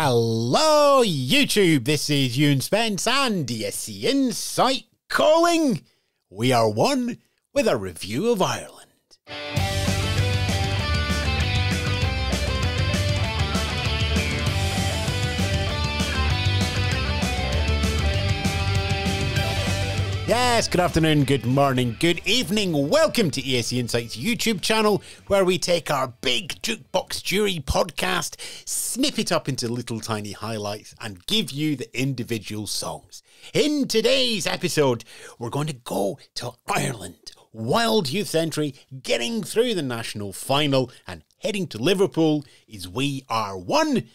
Hello YouTube, this is Ewan Spence and ESC Insight calling. We are one with a review of Ireland. Yes, good afternoon, good morning, good evening. Welcome to ESC Insight's YouTube channel, where we take our big jukebox jury podcast, snip it up into little tiny highlights, and give you the individual songs. In today's episode, we're going to go to Ireland. Wild youth entry, getting through the national final, and heading to Liverpool is We Are One.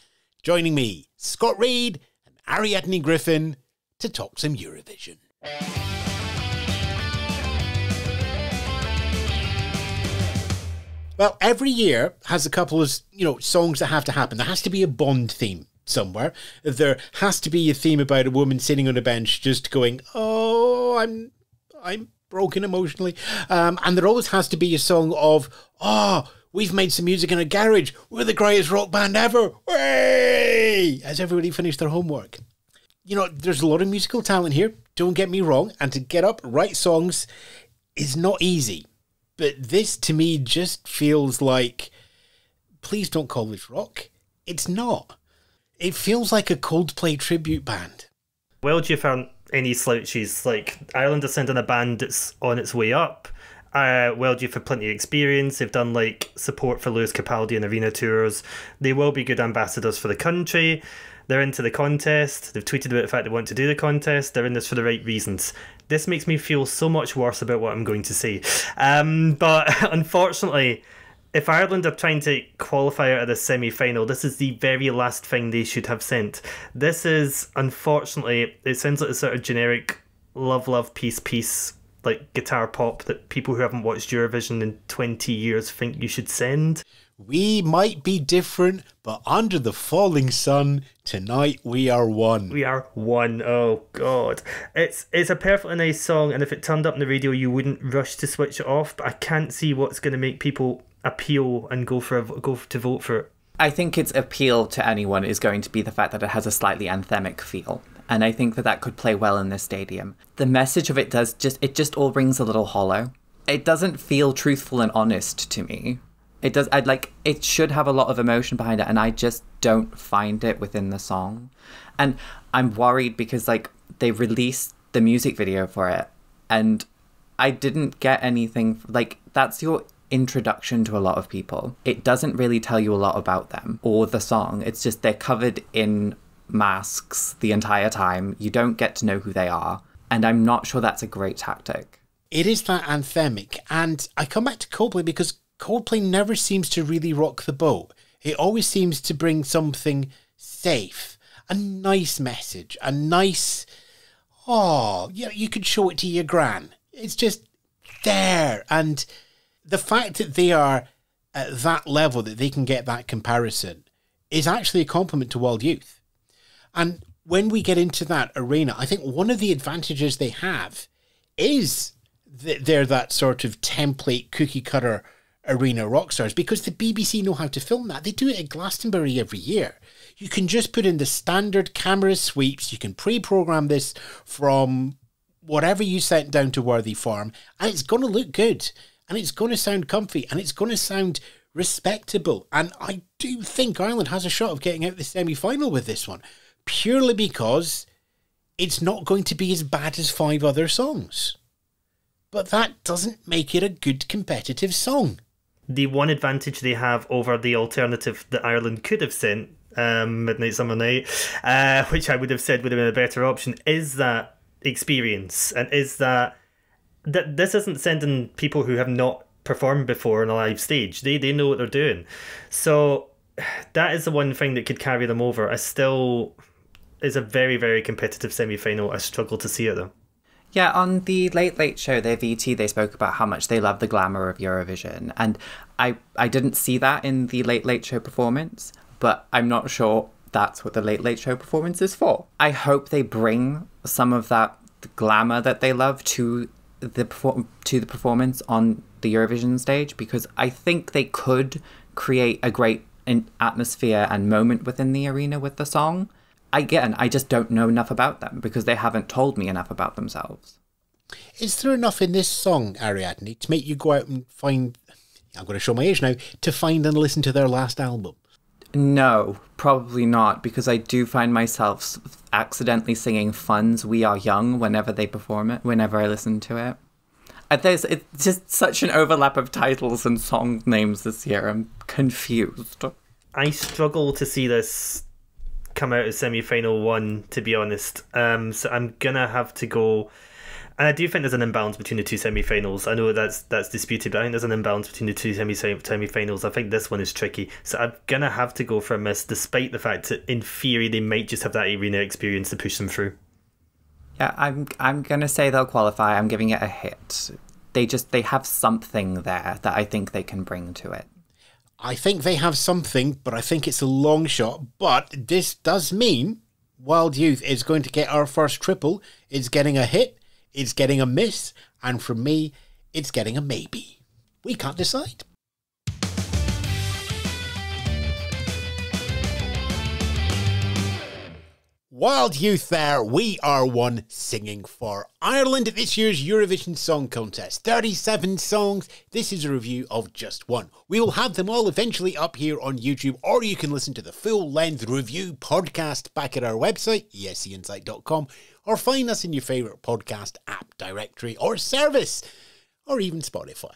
Joining me, Scott Reid and Ariadne Griffin, to talk some Eurovision. Well, every year has a couple of, songs that have to happen. There has to be a Bond theme somewhere. There has to be a theme about a woman sitting on a bench just going, oh, I'm broken emotionally. And there always has to be a song of, we've made some music in a garage. We're the greatest rock band ever. Way! Has everybody finished their homework? There's a lot of musical talent here. Don't get me wrong. And to get up, write songs is not easy. But this, to me, just feels like, please don't call this rock. It's not. It feels like a Coldplay tribute band. Well, Juke aren't any slouches. Like, Ireland are sending a band that's on its way up. Well, Juke have plenty of experience. They've done, support for Lewis Capaldi and arena tours. They will be good ambassadors for the country. They're into the contest. They've tweeted about the fact they want to do the contest. They're in this for the right reasons. This makes me feel so much worse about what I'm going to say. But unfortunately, if Ireland are trying to qualify out of the semi-final, this is the very last thing they should have sent. This is, unfortunately, it sounds like a sort of generic love, peace, like guitar pop that people who haven't watched Eurovision in 20 years think you should send. We might be different, but under the falling sun, tonight we are one. We are one. Oh, God. It's a perfectly nice song, and if it turned up on the radio, you wouldn't rush to switch it off, but I can't see what's going to make people appeal and go to vote for it. I think its appeal to anyone is going to be the fact that it has a slightly anthemic feel. And I think that could play well in this stadium. The message of it just all rings a little hollow. It doesn't feel truthful and honest to me. It should have a lot of emotion behind it, and I just don't find it within the song. And I'm worried because, they released the music video for it, and I didn't get anything, that's your introduction to a lot of people. It doesn't really tell you a lot about them or the song. It's just they're covered in masks the entire time. You don't get to know who they are, and I'm not sure that's a great tactic. It is that anthemic, and I come back to Coldplay because Coldplay never seems to really rock the boat. It always seems to bring something safe, a nice message, a nice, you could show it to your gran. It's just there. And the fact that they are at that level, that they can get that comparison, is actually a compliment to Wild Youth. And when we get into that arena, I think one of the advantages they have is that they're that sort of template cookie cutter arena rock stars, because the BBC know how to film that. They do it at Glastonbury every year. You can just put in the standard camera sweeps. You can pre-program this from whatever you sent down to Worthy Farm, and it's going to look good, and it's going to sound comfy, and it's going to sound respectable. And I do think Ireland has a shot of getting out the semi-final with this one, purely because it's not going to be as bad as 5 other songs. But that doesn't make it a good competitive song. The one advantage they have over the alternative that Ireland could have sent, Midnight Summer Night, which I would have said would have been a better option, is that experience, and is that this isn't sending people who have not performed before on a live stage. They know what they're doing. So that is the one thing that could carry them over. Is a very, very competitive semi-final. I struggle to see it though. Yeah, on the Late Late Show, their VT, they spoke about how much they love the glamour of Eurovision. And I didn't see that in the Late Late Show performance, but I'm not sure that's what the Late Late Show performance is for. I hope they bring some of that glamour that they love to the performance on the Eurovision stage, because I think they could create a great atmosphere and moment within the arena with the song. Again, I just don't know enough about them because they haven't told me enough about themselves. Is there enough in this song, Ariadne, to make you go out and find, I'm going to show my age now, to find and listen to their last album? No, probably not, because I do find myself accidentally singing Fun's We Are Young whenever they perform it, whenever I listen to it. It's just such an overlap of titles and song names this year. I'm confused. I struggle to see this come out as semi-final one, to be honest. So I'm going to have to go... And I do think there's an imbalance between the two semi-finals. I know that's disputed, but I think there's an imbalance between the two semi-finals. I think this one is tricky. So I'm going to have to go for a miss, despite the fact that in theory they might just have that arena experience to push them through. Yeah, I'm going to say they'll qualify. I'm giving it a hit. They have something there that I think they can bring to it. I think they have something, but I think it's a long shot. But this does mean Wild Youth is going to get our first triple. It's getting a hit. It's getting a miss, and from me, it's getting a maybe. We can't decide. Wild Youth there, We Are One, singing for Ireland at this year's Eurovision Song Contest. 37 songs, this is a review of just one. We will have them all eventually up here on YouTube, or you can listen to the full-length review podcast back at our website, escinsight.com, or find us in your favourite podcast app, directory, or service, or even Spotify.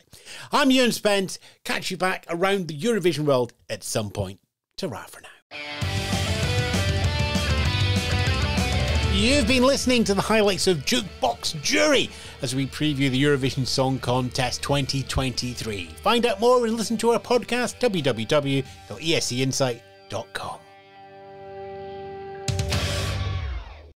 I'm Ewan Spence. Catch you back around the Eurovision world at some point. Ta-ra for now. You've been listening to the highlights of Jukebox Jury as we preview the Eurovision Song Contest 2023. Find out more and listen to our podcast, www.escinsight.com.